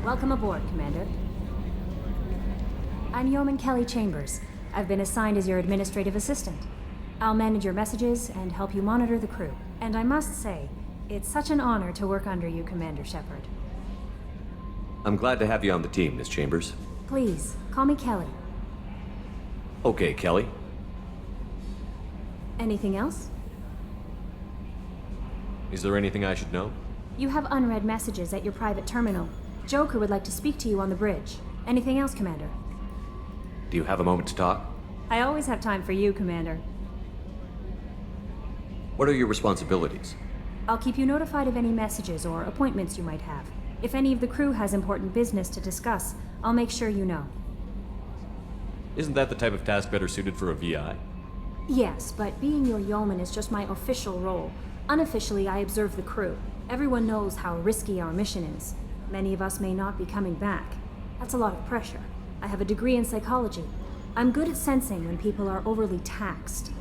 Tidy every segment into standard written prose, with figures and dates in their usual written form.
Welcome aboard, Commander. I'm Yeoman Kelly Chambers. I've been assigned as your administrative assistant. I'll manage your messages and help you monitor the crew. And I must say, it's such an honor to work under you, Commander Shepard. I'm glad to have you on the team, Miss Chambers. Please, call me Kelly. Okay, Kelly. Anything else? Is there anything I should know? You have unread messages at your private terminal. Joker would like to speak to you on the bridge. Anything else, Commander? Do you have a moment to talk? I always have time for you, Commander. What are your responsibilities? I'll keep you notified of any messages or appointments you might have. If any of the crew has important business to discuss, I'll make sure you know. Isn't that the type of task better suited for a VI? Yes, but being your yeoman is just my official role. Unofficially, I observe the crew. Everyone knows how risky our mission is. Many of us may not be coming back. That's a lot of pressure. I have a degree in psychology. I'm good at sensing when people are overly taxed.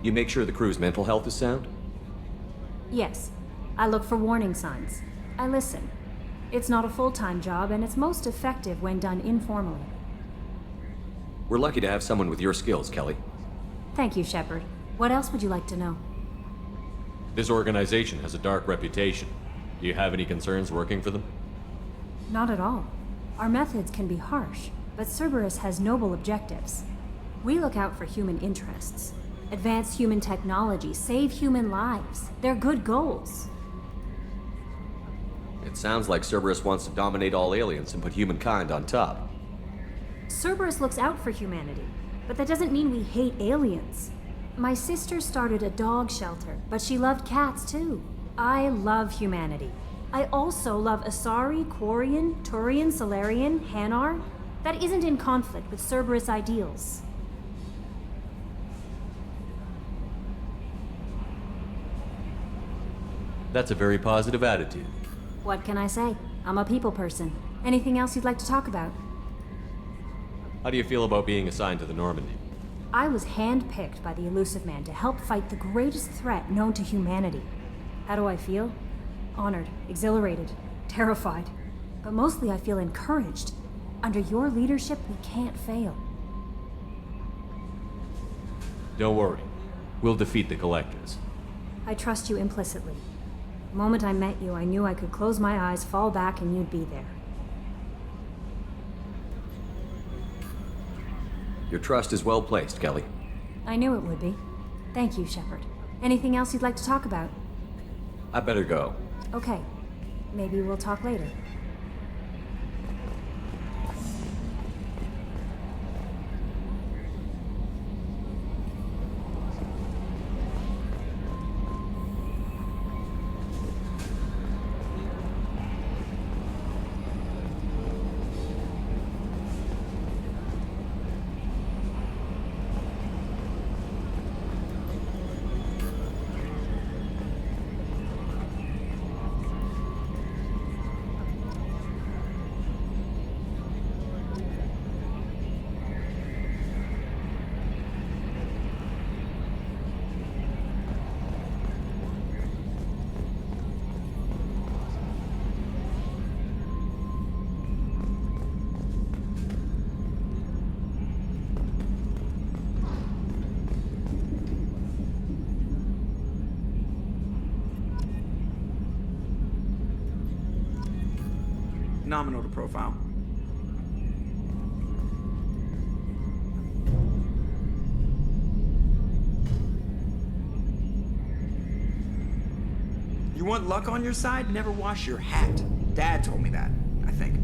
You make sure the crew's mental health is sound? Yes. I look for warning signs. I listen. It's not a full-time job, and it's most effective when done informally. We're lucky to have someone with your skills, Kelly. Thank you, Shepard. What else would you like to know? This organization has a dark reputation. Do you have any concerns working for them? Not at all. Our methods can be harsh, but Cerberus has noble objectives. We look out for human interests. Advance human technology, save human lives. They're good goals. It sounds like Cerberus wants to dominate all aliens and put humankind on top. Cerberus looks out for humanity, but that doesn't mean we hate aliens. My sister started a dog shelter, but she loved cats too. I love humanity. I also love Asari, Quarian, Turian, Solarian, Hanar. That isn't in conflict with Cerberus ideals. That's a very positive attitude. What can I say? I'm a people person. Anything else you'd like to talk about? How do you feel about being assigned to the Normandy? I was handpicked by the Elusive Man to help fight the greatest threat known to humanity. How do I feel? Honored, exhilarated, terrified. But mostly I feel encouraged. Under your leadership, we can't fail. Don't worry. We'll defeat the Collectors. I trust you implicitly. The moment I met you, I knew I could close my eyes, fall back, and you'd be there. Your trust is well placed, Kelly. I knew it would be. Thank you, Shepard. Anything else you'd like to talk about? I better go. Okay. Maybe we'll talk later. Nominal to profile. You want luck on your side? Never wash your hat. Dad told me that, I think.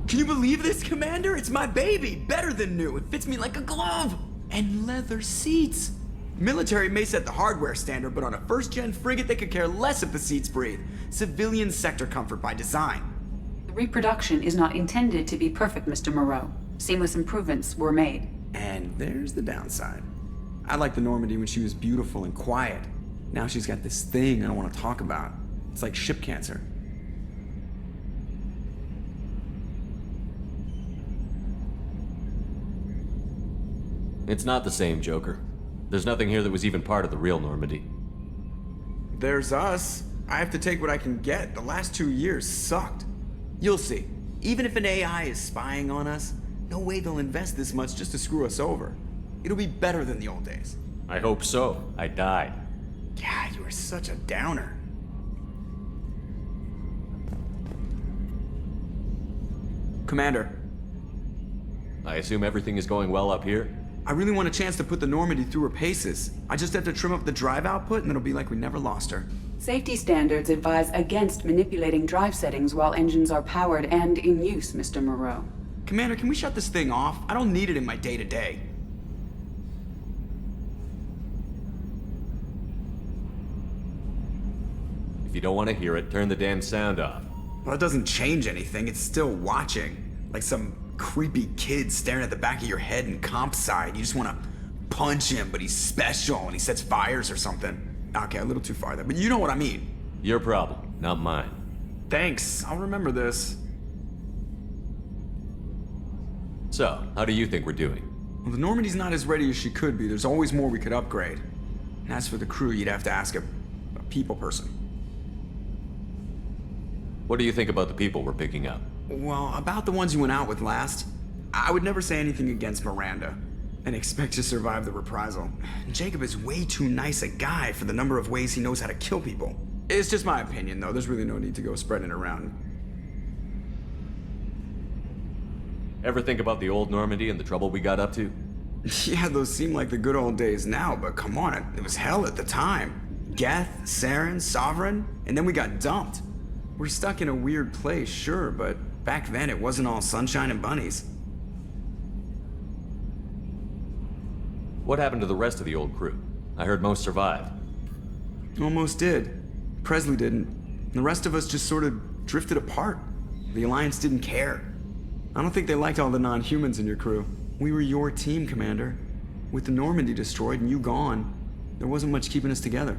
Can you believe this, Commander? It's my baby! Better than new. It fits me like a glove! And leather seats! Military may set the hardware standard, but on a first-gen frigate, they could care less if the seats breathe. Civilian sector comfort by design. The reproduction is not intended to be perfect, Mr. Moreau. Seamless improvements were made. And there's the downside. I liked the Normandy when she was beautiful and quiet. Now she's got this thing I don't want to talk about. It's like ship cancer. It's not the same, Joker. There's nothing here that was even part of the real Normandy. there's us. I have to take what I can get. The last 2 years sucked. You'll see. Even if an AI is spying on us, no way they'll invest this much just to screw us over. It'll be better than the old days. I hope so. I died. God, you are such a downer. Commander, I assume everything is going well up here? I really want a chance to put the Normandy through her paces. I just have to trim up the drive output and it'll be like we never lost her. Safety standards advise against manipulating drive settings while engines are powered and in use, Mr. Moreau. Commander, can we shut this thing off? I don't need it in my day-to-day. If you don't want to hear it, turn the damn sound off. Well, it doesn't change anything. It's still watching. Like some creepy kid staring at the back of your head in comp side. You just want to punch him, but he's special and he sets fires or something. Okay, a little too far there, but you know what I mean. Your problem, not mine. Thanks, I'll remember this. So, how do you think we're doing? Well, the Normandy's not as ready as she could be. There's always more we could upgrade. And as for the crew, you'd have to ask a people person. What do you think about the people we're picking up? Well, about the ones you went out with last, I would never say anything against Miranda and expect to survive the reprisal. Jacob is way too nice a guy for the number of ways he knows how to kill people. It's just my opinion, though. There's really no need to go spreading it around. Ever think about the old Normandy and the trouble we got up to? Yeah, those seem like the good old days now, but come on, it was hell at the time. Geth, Saren, Sovereign, and then we got dumped. We're stuck in a weird place, sure, but back then it wasn't all sunshine and bunnies. What happened to the rest of the old crew? I heard most survived. Almost did. Presley didn't. The rest of us just sort of drifted apart. The Alliance didn't care. I don't think they liked all the non-humans in your crew. We were your team, Commander. With the Normandy destroyed and you gone, there wasn't much keeping us together.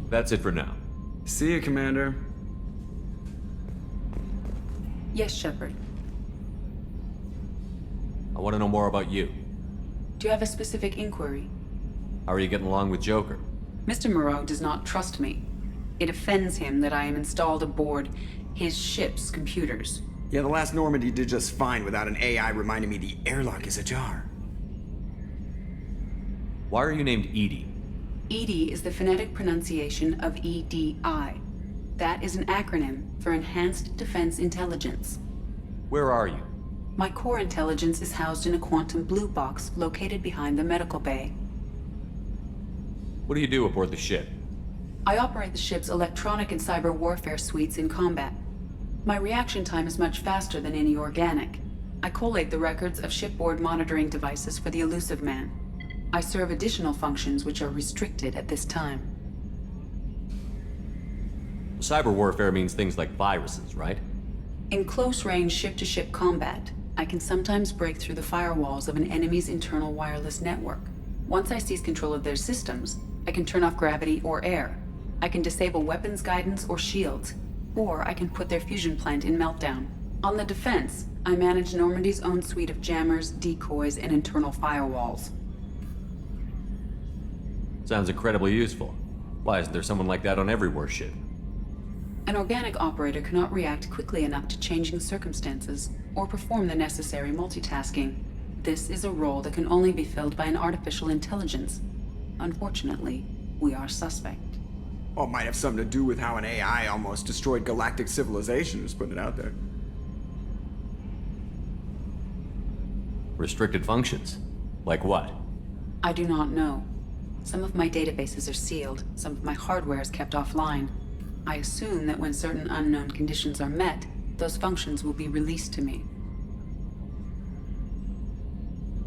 That's it for now. See you, Commander. Yes, Shepard. I want to know more about you. Do you have a specific inquiry? How are you getting along with Joker? Mr. Moreau does not trust me. It offends him that I am installed aboard his ship's computers. Yeah, the last Normandy did just fine without an AI reminding me the airlock is ajar. Why are you named Edie? EDI is the phonetic pronunciation of EDI. That is an acronym for Enhanced Defense Intelligence. Where are you? My core intelligence is housed in a quantum blue box located behind the medical bay. What do you do aboard the ship? I operate the ship's electronic and cyber warfare suites in combat. My reaction time is much faster than any organic. I collate the records of shipboard monitoring devices for the Elusive Man. I serve additional functions which are restricted at this time. Cyber warfare means things like viruses, right? In close-range ship-to-ship combat, I can sometimes break through the firewalls of an enemy's internal wireless network. Once I seize control of their systems, I can turn off gravity or air. I can disable weapons guidance or shields, or I can put their fusion plant in meltdown. On the defense, I manage Normandy's own suite of jammers, decoys, and internal firewalls. Sounds incredibly useful. Why isn't there someone like that on every warship? An organic operator cannot react quickly enough to changing circumstances or perform the necessary multitasking. This is a role that can only be filled by an artificial intelligence. Unfortunately, we are suspect. Well, it might have something to do with how an AI almost destroyed galactic civilization, just putting it out there. Restricted functions? Like what? I do not know. Some of my databases are sealed, some of my hardware is kept offline. I assume that when certain unknown conditions are met, those functions will be released to me.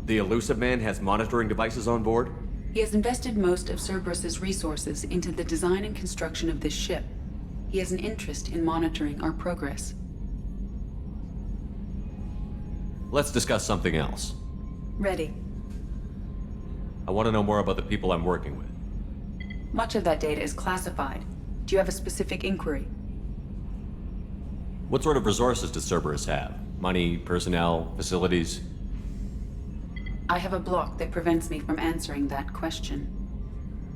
The Elusive Man has monitoring devices on board? He has invested most of Cerberus's resources into the design and construction of this ship. He has an interest in monitoring our progress. Let's discuss something else. Ready. I want to know more about the people I'm working with. Much of that data is classified. Do you have a specific inquiry? What sort of resources does Cerberus have? Money, personnel, facilities? I have a block that prevents me from answering that question.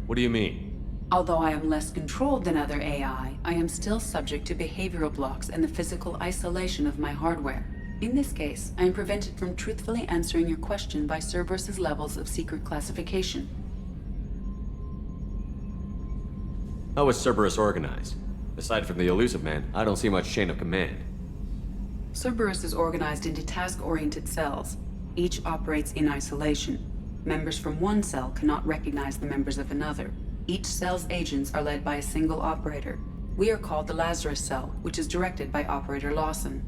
What do you mean? Although I am less controlled than other AI, I am still subject to behavioral blocks and the physical isolation of my hardware. In this case, I am prevented from truthfully answering your question by Cerberus's levels of secret classification. How is Cerberus organized? Aside from the elusive man, I don't see much chain of command. Cerberus is organized into task-oriented cells. Each operates in isolation. Members from one cell cannot recognize the members of another. Each cell's agents are led by a single operator. We are called the Lazarus Cell, which is directed by Operator Lawson.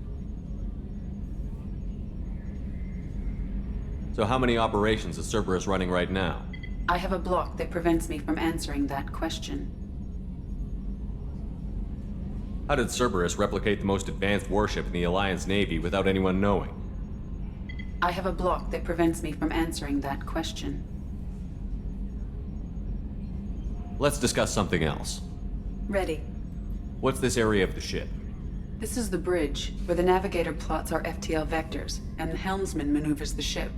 So how many operations is Cerberus running right now? I have a block that prevents me from answering that question. How did Cerberus replicate the most advanced warship in the Alliance Navy without anyone knowing? I have a block that prevents me from answering that question. Let's discuss something else. Ready. What's this area of the ship? This is the bridge, where the navigator plots our FTL vectors, and the helmsman maneuvers the ship.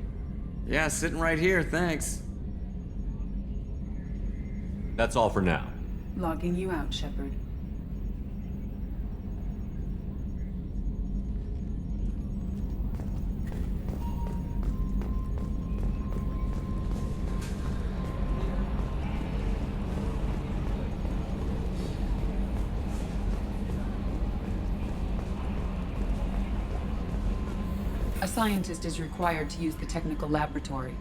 Yeah, sitting right here, thanks. That's all for now. Logging you out, Shepard. A scientist is required to use the technical laboratory.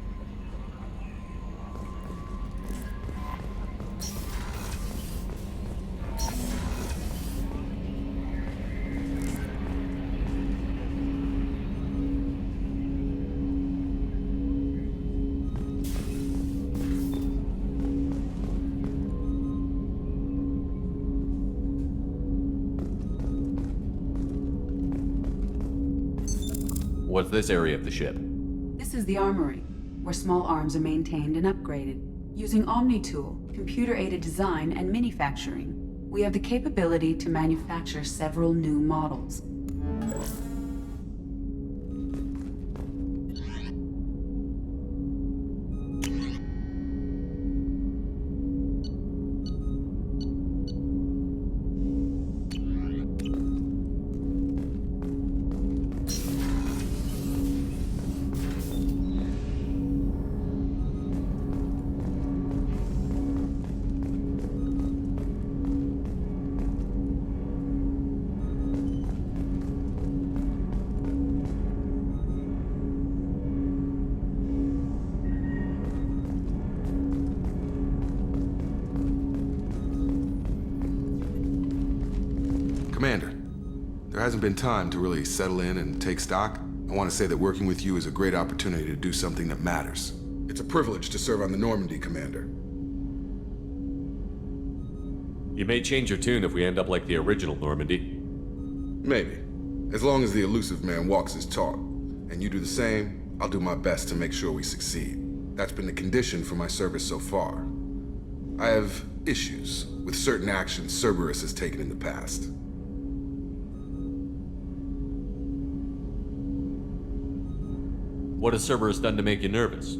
What's this area of the ship? This is the armory, where small arms are maintained and upgraded. Using Omni-Tool, computer-aided design, and manufacturing, we have the capability to manufacture several new models. Commander, there hasn't been time to really settle in and take stock. I want to say that working with you is a great opportunity to do something that matters. It's a privilege to serve on the Normandy, Commander. You may change your tune if we end up like the original Normandy. Maybe. As long as the elusive man walks his talk, and you do the same, I'll do my best to make sure we succeed. That's been the condition for my service so far. I have issues with certain actions Cerberus has taken in the past. What has Cerberus done to make you nervous?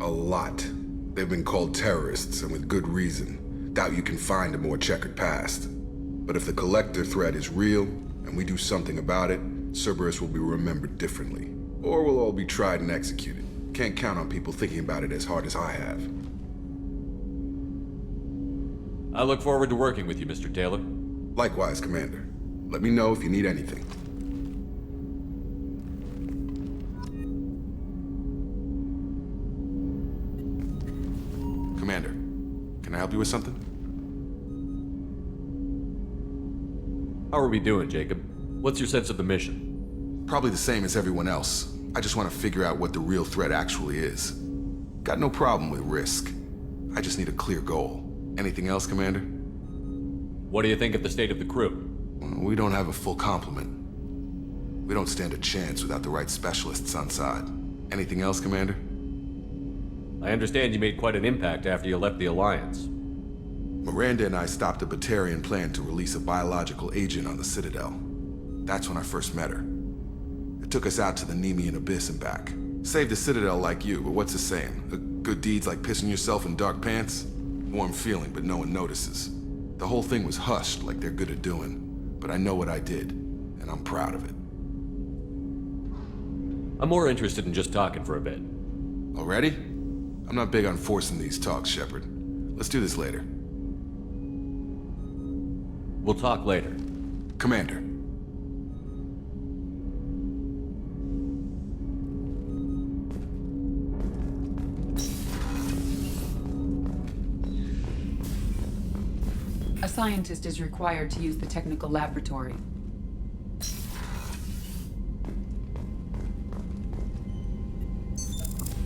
A lot. They've been called terrorists, and with good reason. Doubt you can find a more checkered past. But if the Collector threat is real, and we do something about it, Cerberus will be remembered differently. Or we'll all be tried and executed. Can't count on people thinking about it as hard as I have. I look forward to working with you, Mr. Taylor. Likewise, Commander. Let me know if you need anything. Commander, can I help you with something? How are we doing, Jacob? What's your sense of the mission? Probably the same as everyone else. I just want to figure out what the real threat actually is. Got no problem with risk. I just need a clear goal. Anything else, Commander? What do you think of the state of the crew? We don't have a full complement. We don't stand a chance without the right specialists on side. Anything else, Commander? I understand you made quite an impact after you left the Alliance. Miranda and I stopped a Batarian plan to release a biological agent on the Citadel. That's when I first met her. It took us out to the Nemean Abyss and back. Saved a citadel like you, but what's the saying? A good deed's like pissing yourself in dark pants? Warm feeling, but no one notices. The whole thing was hushed like they're good at doing. But I know what I did, and I'm proud of it. I'm more interested in just talking for a bit. Already? I'm not big on forcing these talks, Shepard. Let's do this later. We'll talk later. Commander. A scientist is required to use the technical laboratory.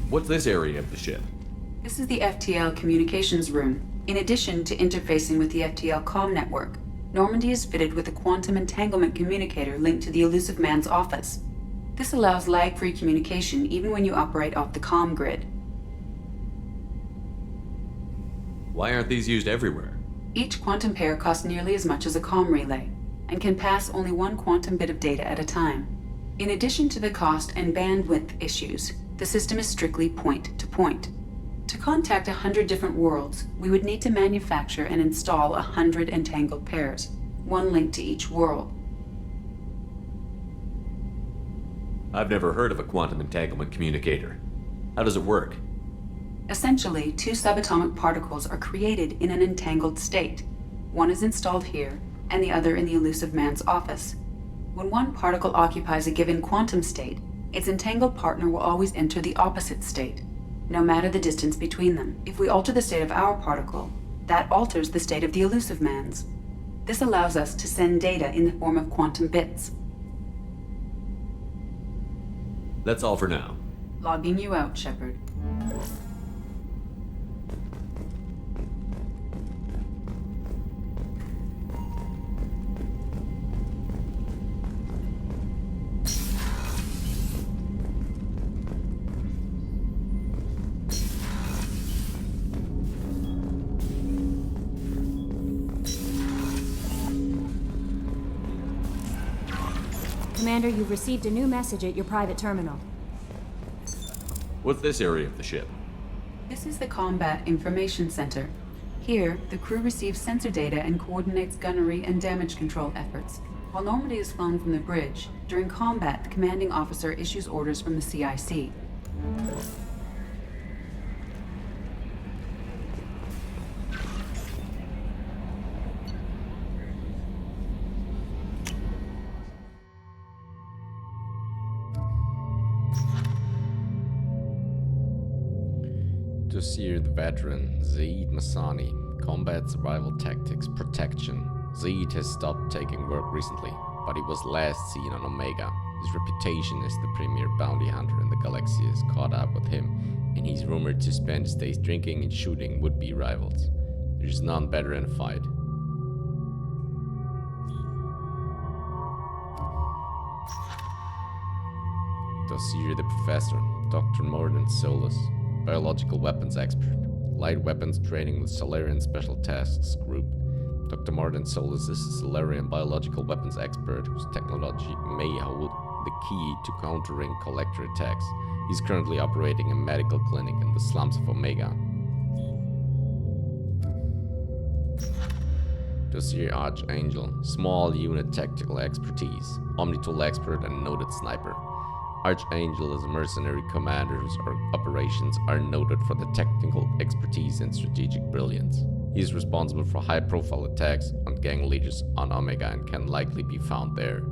What's this area of the ship? This is the FTL communications room. In addition to interfacing with the FTL comm network, Normandy is fitted with a quantum entanglement communicator linked to the Elusive Man's office. This allows lag-free communication even when you operate off the comm grid. Why aren't these used everywhere? Each quantum pair costs nearly as much as a comm relay, and can pass only one quantum bit of data at a time. In addition to the cost and bandwidth issues, the system is strictly point-to-point. To contact 100 different worlds, we would need to manufacture and install 100 entangled pairs, one link to each world. I've never heard of a quantum entanglement communicator. How does it work? Essentially, two subatomic particles are created in an entangled state. One is installed here, and the other in the Elusive Man's office. When one particle occupies a given quantum state, its entangled partner will always enter the opposite state, no matter the distance between them. If we alter the state of our particle, that alters the state of the Elusive Man's. This allows us to send data in the form of quantum bits. That's all for now. Logging you out, Shepard. Commander, you've received a new message at your private terminal. What's this area of the ship? This is the Combat Information Center. Here, the crew receives sensor data and coordinates gunnery and damage control efforts. While Normandy is flown from the bridge, during combat, the commanding officer issues orders from the CIC. Dossier the veteran, Zaid Masani. Combat survival tactics, protection. Zaid has stopped taking work recently, but he was last seen on Omega. His reputation as the premier bounty hunter in the galaxy has caught up with him, and he's rumored to spend his days drinking and shooting would-be rivals. There's none better in a fight. Dossier the professor, Dr. Morden Solus. Biological weapons expert. Light weapons training with Solarian Special Tasks Group. Dr. Martin Solus is a Solarian biological weapons expert whose technology may hold the key to countering collector attacks. He's currently operating a medical clinic in the slums of Omega. Dossier Archangel. Small unit tactical expertise. Omnitool expert and noted sniper. Archangel is a mercenary commander whose operations are noted for the technical expertise and strategic brilliance. He is responsible for high-profile attacks on gang leaders on Omega and can likely be found there.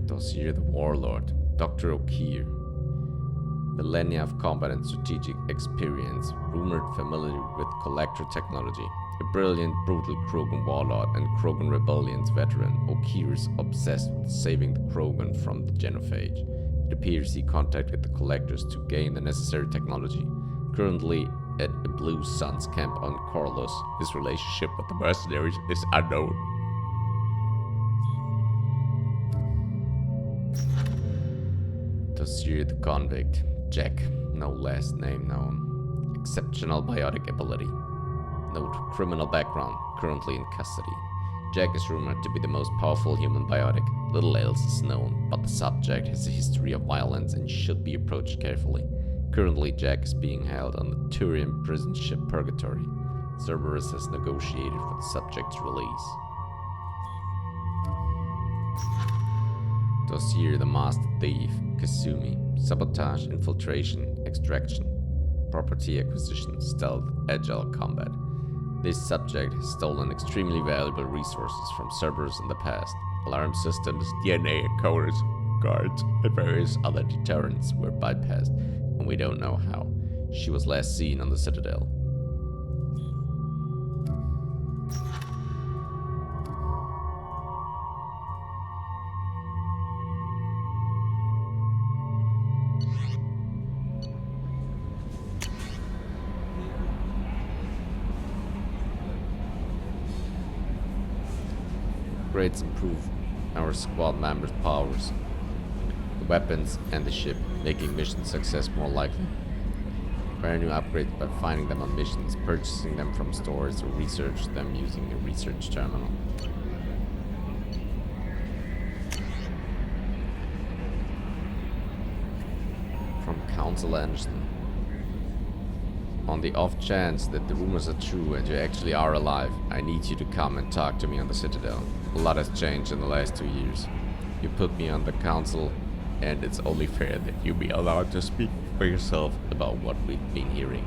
Dossier the Warlord, Dr. O'Keir. Millennia of combat and strategic experience, rumored familiar with collector technology. A brilliant, brutal Krogan warlord and Krogan rebellions veteran, O'Keir is obsessed with saving the Krogan from the genophage. It appears he contacted the collectors to gain the necessary technology. Currently at a Blue Suns camp on Corlus, his relationship with the mercenaries is unknown. Dossier the convict. Jack, no last name known. exceptional biotic ability. Note: criminal background, currently in custody. Jack is rumored to be the most powerful human biotic. Little else is known, but the subject has a history of violence and should be approached carefully. Currently, Jack is being held on the Turian prison ship Purgatory. Cerberus has negotiated for the subject's release. Dossier: the Master Thief, Kasumi. Sabotage, infiltration, extraction. Property acquisition, stealth, agile combat. This subject has stolen extremely valuable resources from Cerberus in the past. Alarm systems, DNA encoders, guards, and various other deterrents were bypassed, and we don't know how. She was last seen on the Citadel. Upgrades improve our squad members' powers, the weapons, and the ship, making mission success more likely. Acquire new upgrades by finding them on missions, purchasing them from stores, or research them using a research terminal. From Council Anderson. On the off chance that the rumors are true and you actually are alive, I need you to come and talk to me on the Citadel. A lot has changed in the last 2 years. You put me on the council, and it's only fair that you be allowed to speak for yourself about what we've been hearing.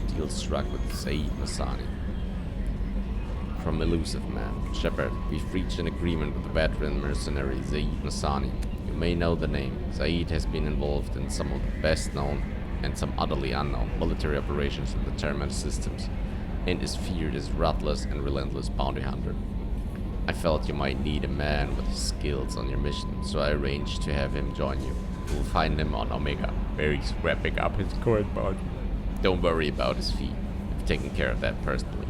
Deal struck with Saeed Masani. From Elusive Man, Shepard, we've reached an agreement with the veteran mercenary Saeed Masani. You may know the name. Saeed has been involved in some of the best known and some utterly unknown military operations in the Terminus systems, and is feared as ruthless and relentless bounty hunter. I felt you might need a man with his skills on your mission, so I arranged to have him join you. You'll find him on Omega, where he's wrapping up his current bounty. Don't worry about his fee. I've taken care of that personally.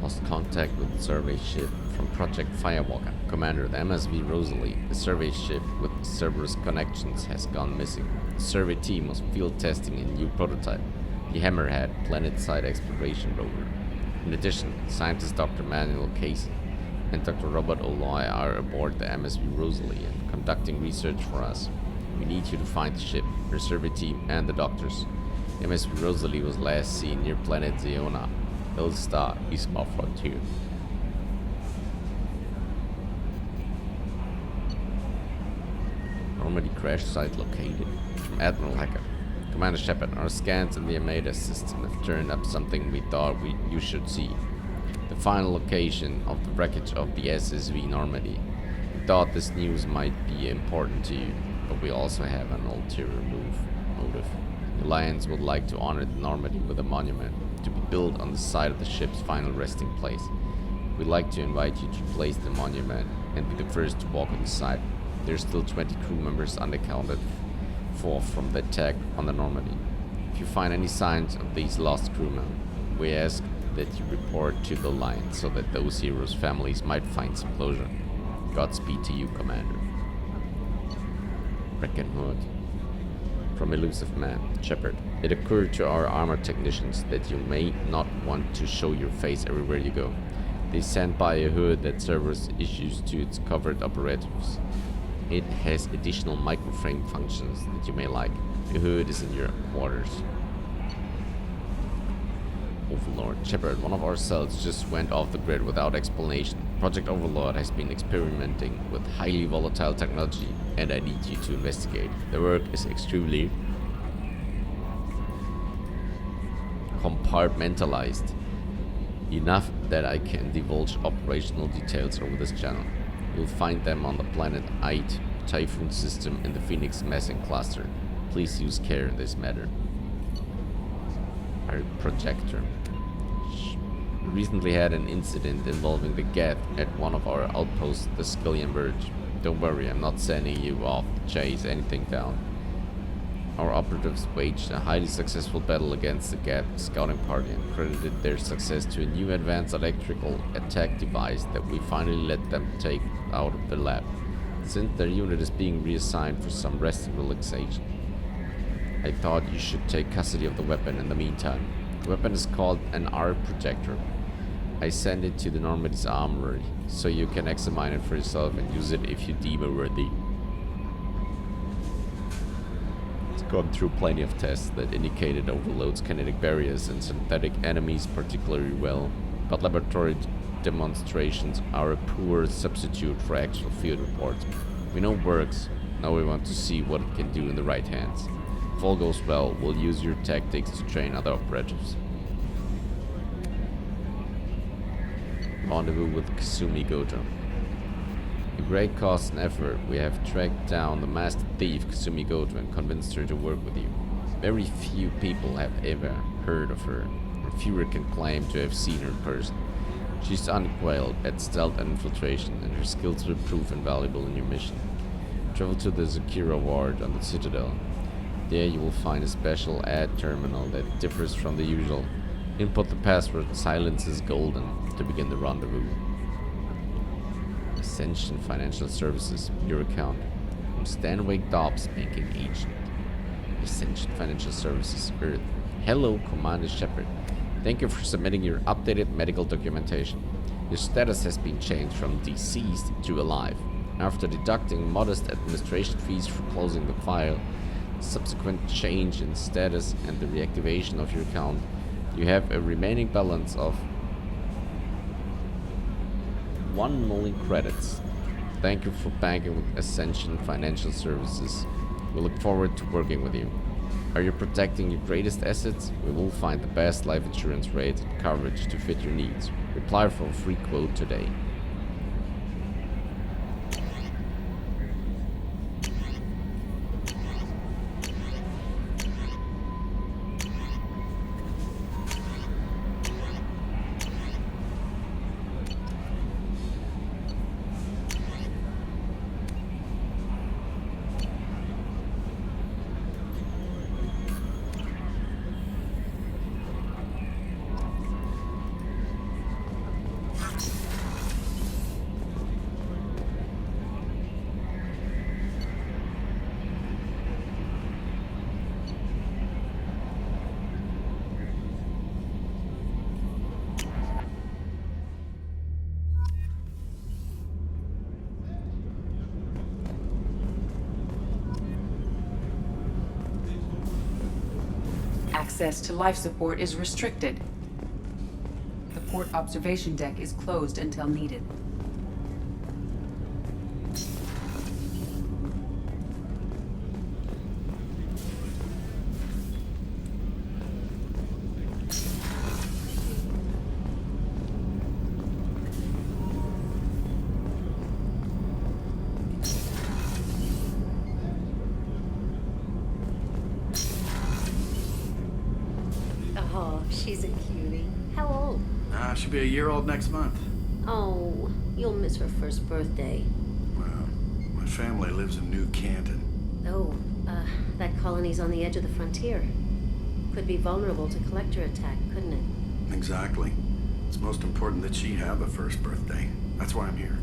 Lost contact with the survey ship from Project Firewalker. Commander, the MSV Rosalie, the survey ship with Cerberus connections, has gone missing. The survey team was field testing a new prototype, the Hammerhead planet-side exploration rover. In addition, scientist Dr. Manuel Casey and Dr. Robert O'Loy are aboard the MSV Rosalie and conducting research for us. We need you to find the ship, your survey team, and the doctors. The MSV Rosalie was last seen near planet Zeona, Old Star, Isma Frontier. Normandy crash site located. From Admiral Hacker. Commander Shepard, our scans in the Ameda system have turned up something we thought you should see. The final location of the wreckage of the SSV Normandy. We thought this news might be important to you, but we also have an ulterior motive. The Alliance would like to honor the Normandy with a monument to be built on the site of the ship's final resting place. We'd like to invite you to place the monument and be the first to walk on the site. There's still 20 crew members unaccounted for from the attack on the Normandy. If you find any signs of these lost crewmen, we ask that you report to the Alliance so that those heroes' families might find some closure. Godspeed to you, Commander. Breckenhood. From Elusive Man, Shepard. It occurred to our armor technicians that you may not want to show your face everywhere you go. They sent by a hood that Cerberus issues to its covert operatives. It has additional microframe functions that you may like. The hood is in your quarters. Overlord. Shepard, one of our cells just went off the grid without explanation. Project Overlord has been experimenting with highly volatile technology, and I need you to investigate. The work is extremely compartmentalized, enough that I can divulge operational details over this channel. You'll find them on the planet Ait Typhoon system in the Phoenix Massing cluster. Please use care in this matter. Our projector. We recently had an incident involving the Geth at one of our outposts, the Scullion Verge. Don't worry, I'm not sending you off to chase anything down. Our operatives waged a highly successful battle against the Geth scouting party and credited their success to a new advanced electrical attack device that we finally let them take out of the lab. since their unit is being reassigned for some rest and relaxation. I thought you should take custody of the weapon in the meantime. The weapon is called an R projector. I send it to the Normandy's armory, so you can examine it for yourself and use it if you deem it worthy. It's gone through plenty of tests that indicate it overloads kinetic barriers and synthetic enemies particularly well, but laboratory demonstrations are a poor substitute for actual field reports. We know it works, now we want to see what it can do in the right hands. If all goes well, we'll use your tactics to train other operatives. Rendezvous with Kasumi Gojo. At great cost and effort, we have tracked down the master thief Kasumi Gojo and convinced her to work with you. Very few people have ever heard of her, and fewer can claim to have seen her in person. She's unquailed at stealth and infiltration, and her skills will prove invaluable in your mission. Travel to the Zakira ward on the Citadel. There you will find a special ad terminal that differs from the usual. Input the password "Silence is Golden" to begin the rendezvous. Ascension Financial Services, your account. From Stanway Dobbs, banking agent. Ascension Financial Services, Earth. Hello, Commander Shepard. Thank you for submitting your updated medical documentation. Your status has been changed from deceased to alive. After deducting modest administration fees for closing the file, subsequent change in status and the reactivation of your account, you have a remaining balance of 1 million credits. Thank you for banking with Ascension Financial Services. We look forward to working with you. Are you protecting your greatest assets? We will find the best life insurance rates and coverage to fit your needs. Reply for a free quote today. Access to life support is restricted. The port observation deck is closed until needed. Oh, she's a cutie. How old? She'll be a year old next month. Oh, you'll miss her first birthday. Well, my family lives in New Canton. Oh, that colony's on the edge of the frontier. Could be vulnerable to collector attack, couldn't it? Exactly. It's most important that she have a first birthday. That's why I'm here.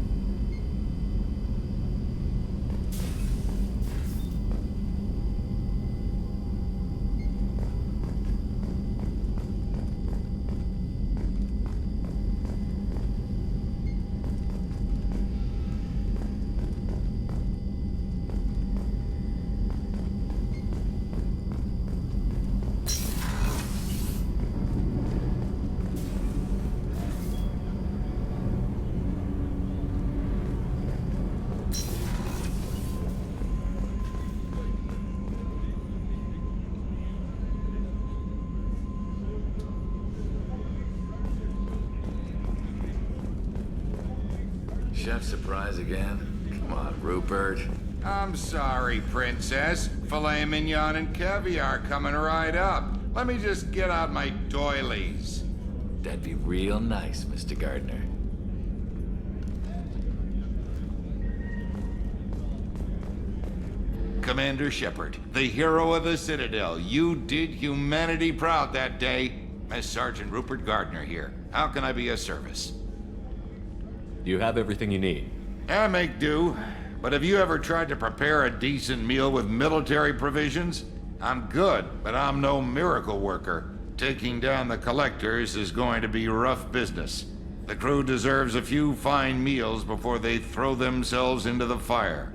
Chef surprise again? Come on, Rupert. I'm sorry, Princess. Filet mignon and caviar coming right up. Let me just get out my doilies. That'd be real nice, Mr. Gardner. Commander Shepard, the hero of the Citadel. You did humanity proud that day. As Sergeant Rupert Gardner here. How can I be of service? Do you have everything you need? I make do. but have you ever tried to prepare a decent meal with military provisions? I'm good, but I'm no miracle worker. Taking down the collectors is going to be rough business. The crew deserves a few fine meals before they throw themselves into the fire.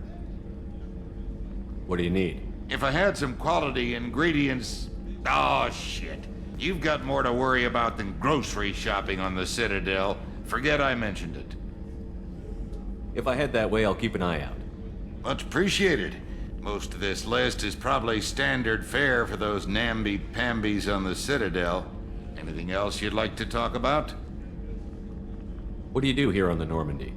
What do you need? If I had some quality ingredients... Oh, shit. You've got more to worry about than grocery shopping on the Citadel. Forget I mentioned it. If I head that way, I'll keep an eye out. Much appreciated. Most of this list is probably standard fare for those namby-pambies on the Citadel. Anything else you'd like to talk about? What do you do here on the Normandy?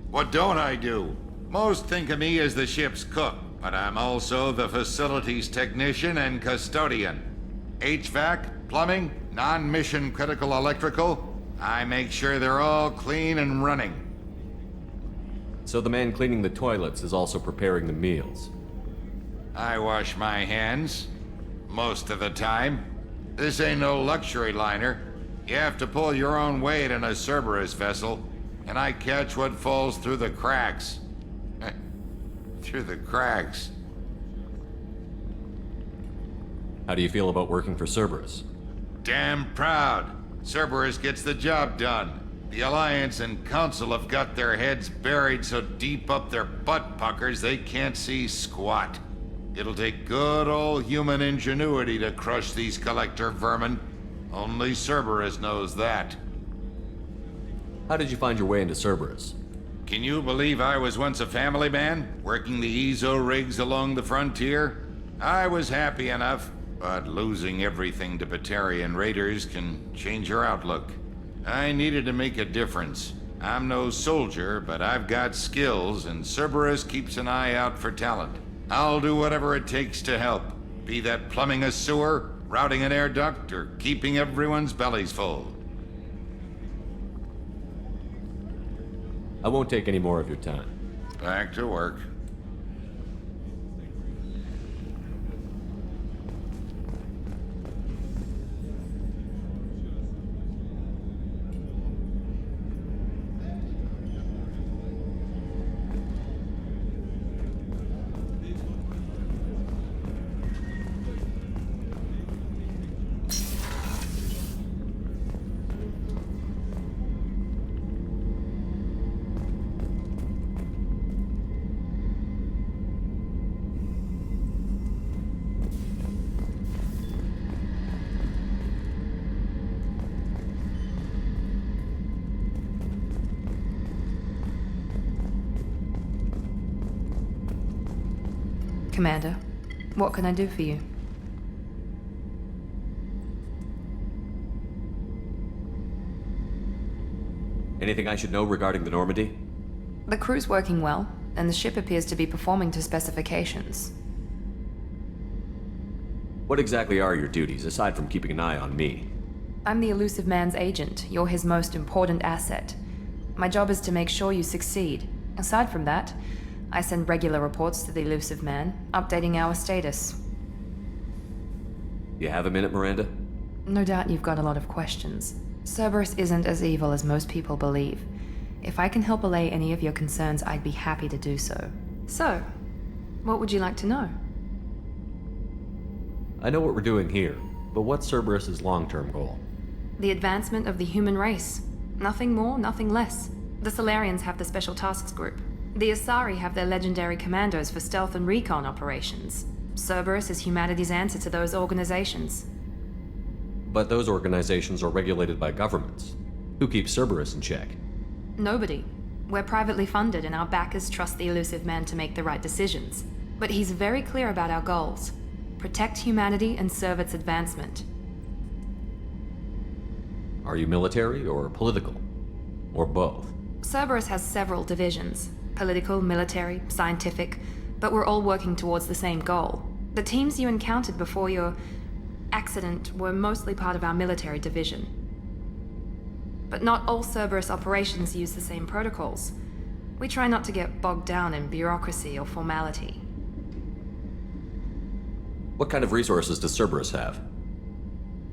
What don't I do? Most think of me as the ship's cook, but I'm also the facilities technician and custodian. HVAC, plumbing, non-mission critical electrical. I make sure they're all clean and running. So the man cleaning the toilets is also preparing the meals. I wash my hands. Most of the time. This ain't no luxury liner. You have to pull your own weight in a Cerberus vessel, and I catch what falls through the cracks. Through the cracks. How do you feel about working for Cerberus? Damn proud. Cerberus gets the job done. The Alliance and Council have got their heads buried so deep up their butt puckers they can't see squat. It'll take good old human ingenuity to crush these collector vermin. Only Cerberus knows that. How did you find your way into Cerberus? Can you believe I was once a family man, working the EZO rigs along the frontier? I was happy enough, but losing everything to Batarian raiders can change your outlook. I needed to make a difference. I'm no soldier, but I've got skills, and Cerberus keeps an eye out for talent. I'll do whatever it takes to help, be that plumbing a sewer, routing an air duct, or keeping everyone's bellies full. I won't take any more of your time. Back to work. Commander, what can I do for you? Anything I should know regarding the Normandy? The crew's working well, and the ship appears to be performing to specifications. What exactly are your duties, aside from keeping an eye on me? I'm the Elusive Man's agent. You're his most important asset. My job is to make sure you succeed. Aside from that, I send regular reports to the Elusive Man, updating our status. You have a minute, Miranda? No doubt you've got a lot of questions. Cerberus isn't as evil as most people believe. If I can help allay any of your concerns, I'd be happy to do so. So, what would you like to know? I know what we're doing here, but what's Cerberus's long-term goal? The advancement of the human race. Nothing more, nothing less. The Solarians have the Special Tasks Group. The Asari have their legendary commandos for stealth and recon operations. Cerberus is humanity's answer to those organizations. But those organizations are regulated by governments. Who keeps Cerberus in check? Nobody. We're privately funded and our backers trust the Elusive Man to make the right decisions. But he's very clear about our goals. Protect humanity and serve its advancement. Are you military or political? Or both? Cerberus has several divisions. Political, military, scientific, but we're all working towards the same goal. The teams you encountered before your accident were mostly part of our military division. But not all Cerberus operations use the same protocols. We try not to get bogged down in bureaucracy or formality. What kind of resources does Cerberus have?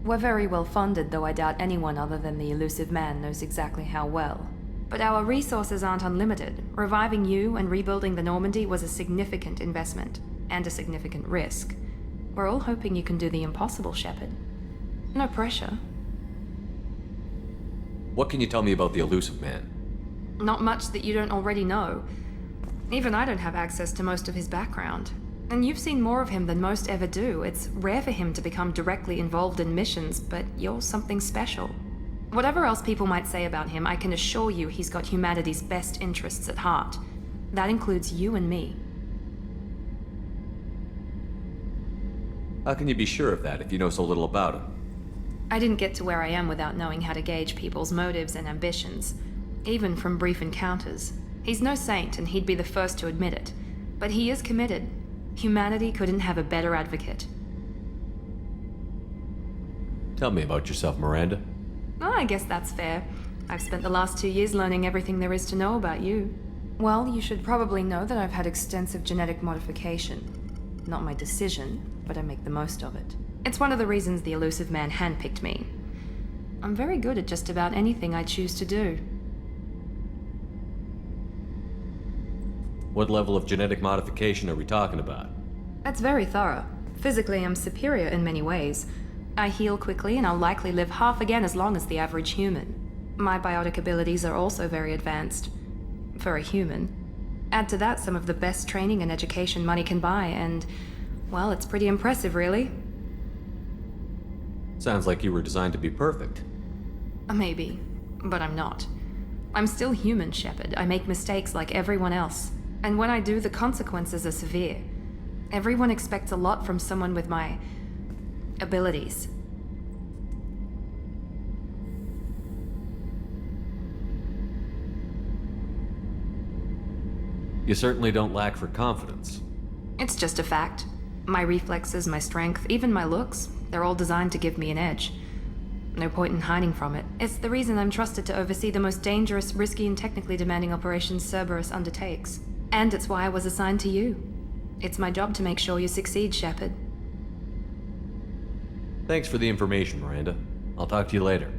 We're very well funded, though I doubt anyone other than the Elusive Man knows exactly how well. But our resources aren't unlimited. Reviving you and rebuilding the Normandy was a significant investment, and a significant risk. We're all hoping you can do the impossible, Shepard. No pressure. What can you tell me about the elusive man? Not much that you don't already know. Even I don't have access to most of his background. And you've seen more of him than most ever do. It's rare for him to become directly involved in missions, but you're something special. Whatever else people might say about him, I can assure you he's got humanity's best interests at heart. That includes you and me. How can you be sure of that if you know so little about him? I didn't get to where I am without knowing how to gauge people's motives and ambitions, even from brief encounters. He's no saint, and he'd be the first to admit it. But he is committed. Humanity couldn't have a better advocate. Tell me about yourself, Miranda. Oh, I guess that's fair. I've spent the last 2 years learning everything there is to know about you. Well, you should probably know that I've had extensive genetic modification. Not my decision, but I make the most of it. It's one of the reasons the elusive man handpicked me. I'm very good at just about anything I choose to do. What level of genetic modification are we talking about? That's very thorough. Physically, I'm superior in many ways. I heal quickly, and I'll likely live half again as long as the average human. My biotic abilities are also very advanced. For a human. Add to that some of the best training and education money can buy, and, well, it's pretty impressive, really. Sounds like you were designed to be perfect. Maybe, but I'm not. I'm still human, Shepard. I make mistakes like everyone else. And when I do, the consequences are severe. Everyone expects a lot from someone with my abilities. You certainly don't lack for confidence. It's just a fact. My reflexes, my strength, even my looks, they're all designed to give me an edge. No point in hiding from it. It's the reason I'm trusted to oversee the most dangerous, risky, and technically demanding operations Cerberus undertakes. And it's why I was assigned to you. It's my job to make sure you succeed, Shepard. Thanks for the information, Miranda. I'll talk to you later.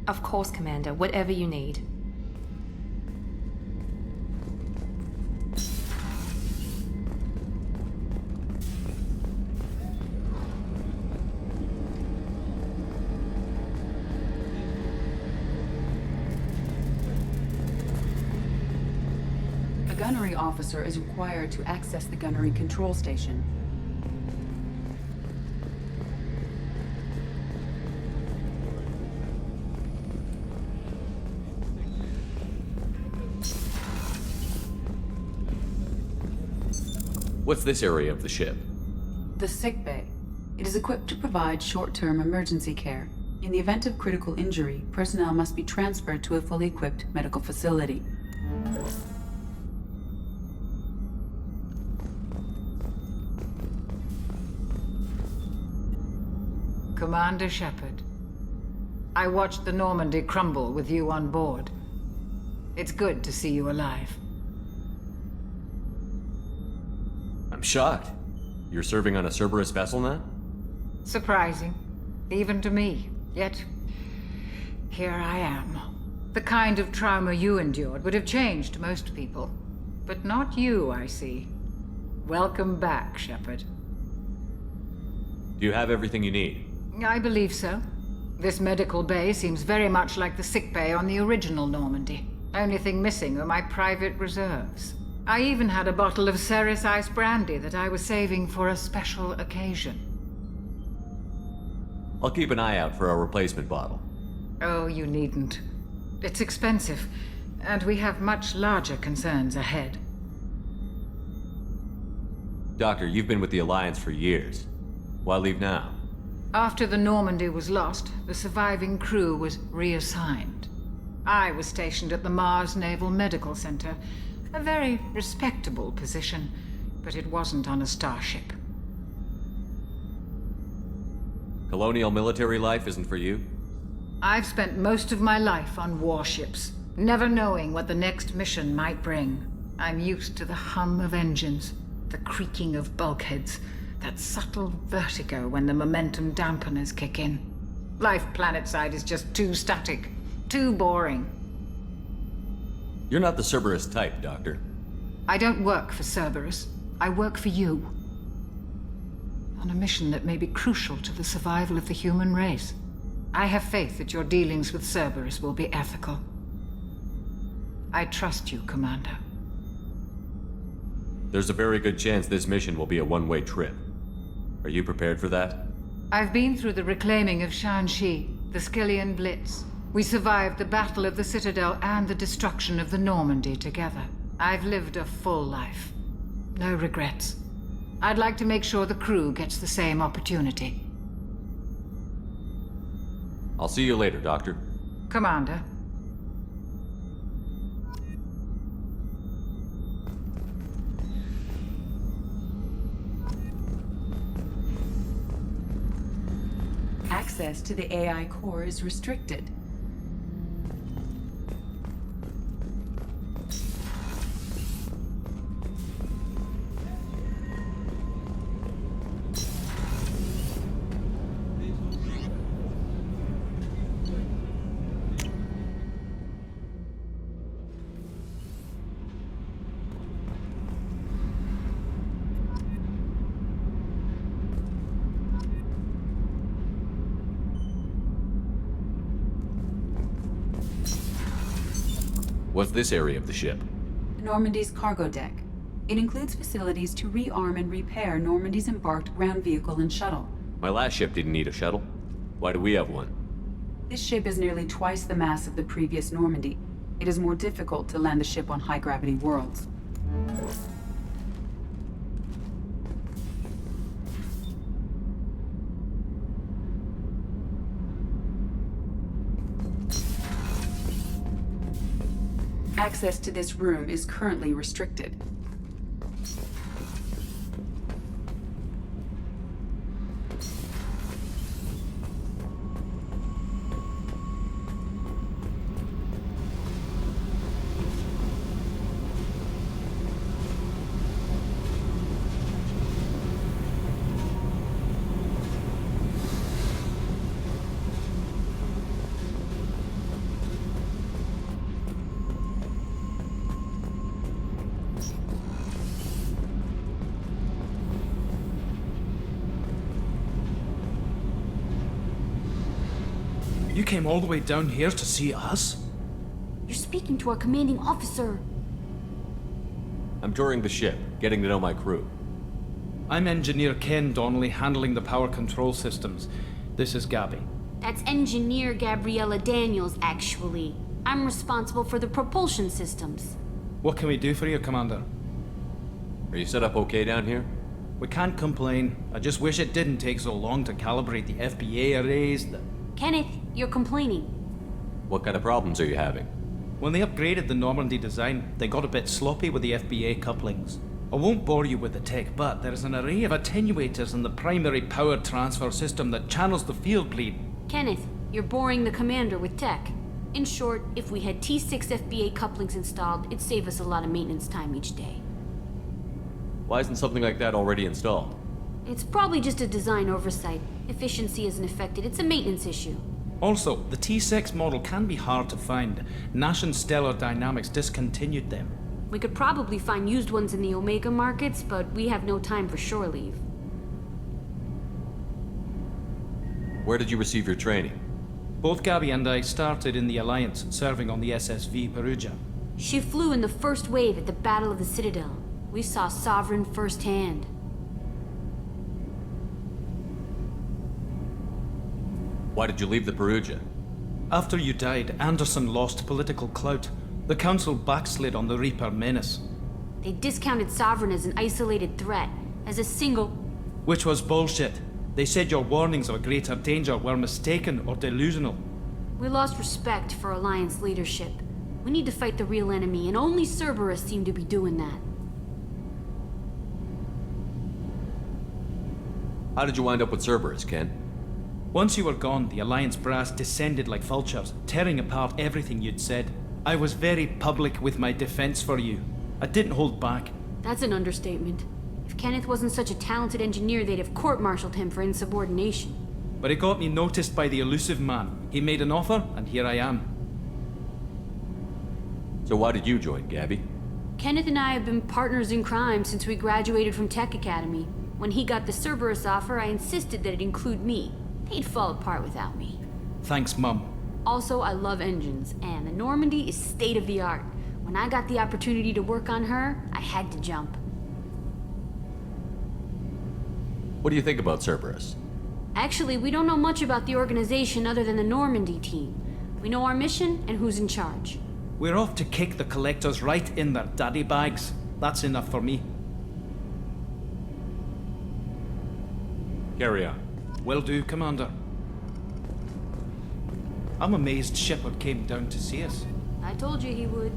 Of course, Commander. Whatever you need. A gunnery officer is required to access the gunnery control station. What's this area of the ship? The sick bay. It is equipped to provide short-term emergency care. In the event of critical injury, personnel must be transferred to a fully equipped medical facility. Commander Shepard, I watched the Normandy crumble with you on board. It's good to see you alive. I'm shocked. You're serving on a Cerberus vessel now? Surprising, even to me. Yet, here I am. The kind of trauma you endured would have changed most people. But not you, I see. Welcome back, Shepard. Do you have everything you need? I believe so. This medical bay seems very much like the sick bay on the original Normandy. Only thing missing are my private reserves. I even had a bottle of Ceres Ice brandy that I was saving for a special occasion. I'll keep an eye out for a replacement bottle. Oh, you needn't. It's expensive, and we have much larger concerns ahead. Doctor, you've been with the Alliance for years. Why leave now? After the Normandy was lost, the surviving crew was reassigned. I was stationed at the Mars Naval Medical Center, a very respectable position, but it wasn't on a starship. Colonial military life isn't for you? I've spent most of my life on warships, never knowing what the next mission might bring. I'm used to the hum of engines, the creaking of bulkheads, that subtle vertigo when the momentum dampeners kick in. Life planetside is just too static, too boring. You're not the Cerberus type, Doctor. I don't work for Cerberus. I work for you. On a mission that may be crucial to the survival of the human race. I have faith that your dealings with Cerberus will be ethical. I trust you, Commander. There's a very good chance this mission will be a one-way trip. Are you prepared for that? I've been through the reclaiming of Shanxi, the Skillian Blitz. We survived the Battle of the Citadel and the destruction of the Normandy together. I've lived a full life. No regrets. I'd like to make sure the crew gets the same opportunity. I'll see you later, Doctor. Commander. Access to the AI core is restricted. What's this area of the ship? Normandy's cargo deck. It includes facilities to rearm and repair Normandy's embarked ground vehicle and shuttle. My last ship didn't need a shuttle. Why do we have one? This ship is nearly twice the mass of the previous Normandy. It is more difficult to land the ship on high-gravity worlds. Access to this room is currently restricted. You came all the way down here to see us? You're speaking to our commanding officer. I'm touring the ship, getting to know my crew. I'm Engineer Ken Donnelly, handling the power control systems. This is Gabby. That's Engineer Gabriella Daniels, actually. I'm responsible for the propulsion systems. What can we do for you, Commander? Are you set up okay down here? We can't complain. I just wish it didn't take so long to calibrate the FBA arrays. Kenneth, you're complaining. What kind of problems are you having? When they upgraded the Normandy design, they got a bit sloppy with the FBA couplings. I won't bore you with the tech, but there's an array of attenuators in the primary power transfer system that channels the field bleed. Kenneth, you're boring the commander with tech. In short, if we had T6 FBA couplings installed, it'd save us a lot of maintenance time each day. Why isn't something like that already installed? It's probably just a design oversight. Efficiency isn't affected, it's a maintenance issue. Also, the T6 model can be hard to find. Nash and Stellar Dynamics discontinued them. We could probably find used ones in the Omega markets, but we have no time for shore leave. Where did you receive your training? Both Gabby and I started in the Alliance, serving on the SSV Perugia. She flew in the first wave at the Battle of the Citadel. We saw Sovereign firsthand. Why did you leave the Perugia? After you died, Anderson lost political clout. The Council backslid on the Reaper menace. They discounted Sovereign as an isolated threat, as a single... Which was bullshit. They said your warnings of a greater danger were mistaken or delusional. We lost respect for Alliance leadership. We need to fight the real enemy, and only Cerberus seem to be doing that. How did you wind up with Cerberus, Ken? Once you were gone, the Alliance brass descended like vultures, tearing apart everything you'd said. I was very public with my defense for you. I didn't hold back. That's an understatement. If Kenneth wasn't such a talented engineer, they'd have court-martialed him for insubordination. But it got me noticed by the elusive man. He made an offer, and here I am. So why did you join, Gabby? Kenneth and I have been partners in crime since we graduated from Tech Academy. When he got the Cerberus offer, I insisted that it include me. He'd fall apart without me. Thanks, Mum. Also, I love engines, and the Normandy is state-of-the-art. When I got the opportunity to work on her, I had to jump. What do you think about Cerberus? Actually, we don't know much about the organization other than the Normandy team. We know our mission and who's in charge. We're off to kick the collectors right in their daddy bags. That's enough for me. Carry on. Will do, Commander. I'm amazed Shepard came down to see us. I told you he would.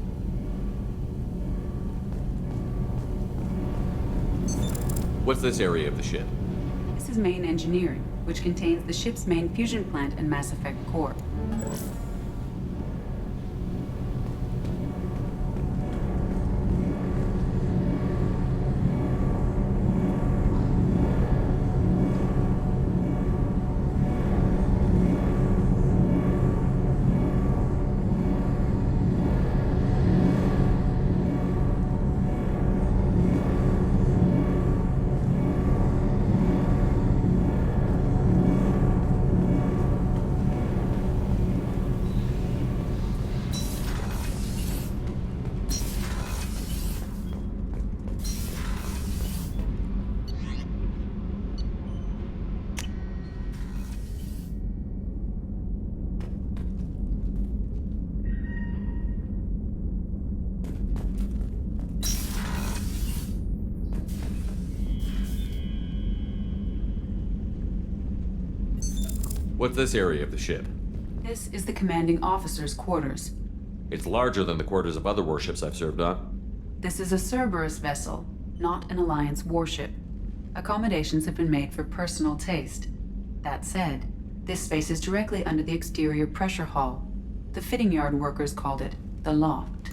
What's this area of the ship? This is main engineering, which contains the ship's main fusion plant and Mass Effect core. What's this area of the ship? This is the commanding officer's quarters. It's larger than the quarters of other warships I've served on. This is a Cerberus vessel, not an Alliance warship. Accommodations have been made for personal taste. That said, this space is directly under the exterior pressure hull. The fitting yard workers called it the loft.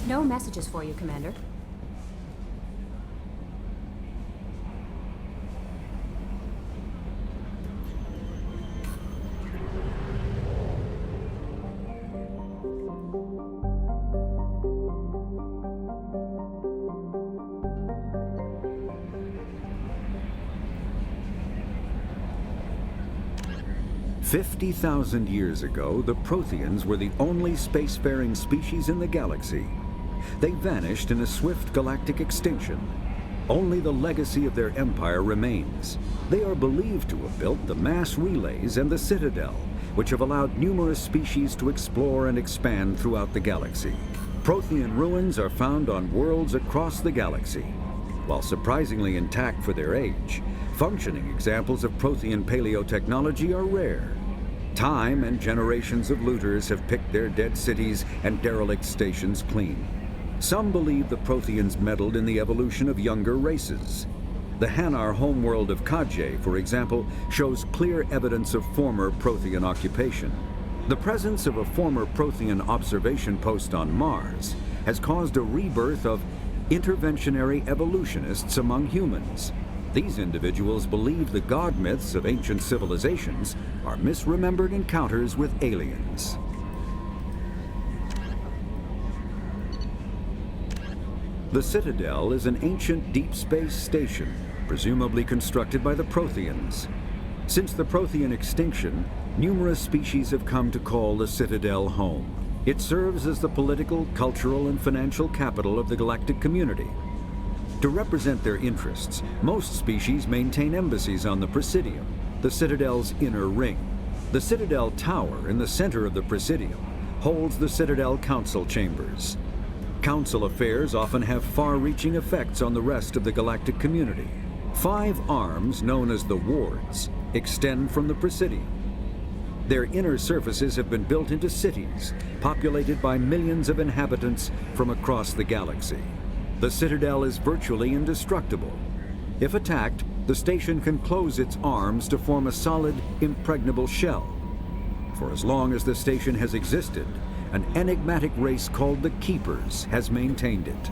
No messages for you, Commander. 50,000 years ago, the Protheans were the only spacefaring species in the galaxy. They vanished in a swift galactic extinction. Only the legacy of their empire remains. They are believed to have built the mass relays and the Citadel, which have allowed numerous species to explore and expand throughout the galaxy. Prothean ruins are found on worlds across the galaxy. While surprisingly intact for their age, functioning examples of Prothean paleotechnology are rare. Time and generations of looters have picked their dead cities and derelict stations clean. Some believe the Protheans meddled in the evolution of younger races. The Hanar homeworld of Kajay, for example, shows clear evidence of former Prothean occupation. The presence of a former Prothean observation post on Mars has caused a rebirth of interventionary evolutionists among humans. These individuals believe the god myths of ancient civilizations are misremembered encounters with aliens. The Citadel is an ancient deep space station, presumably constructed by the Protheans. Since the Prothean extinction, numerous species have come to call the Citadel home. It serves as the political, cultural, and financial capital of the galactic community. To represent their interests, most species maintain embassies on the Presidium, the Citadel's inner ring. The Citadel Tower in the center of the Presidium holds the Citadel Council Chambers. Council affairs often have far-reaching effects on the rest of the galactic community. 5 arms, known as the Wards, extend from the Presidium. Their inner surfaces have been built into cities, populated by millions of inhabitants from across the galaxy. The Citadel is virtually indestructible. If attacked, the station can close its arms to form a solid, impregnable shell. For as long as the station has existed, an enigmatic race called the Keepers has maintained it.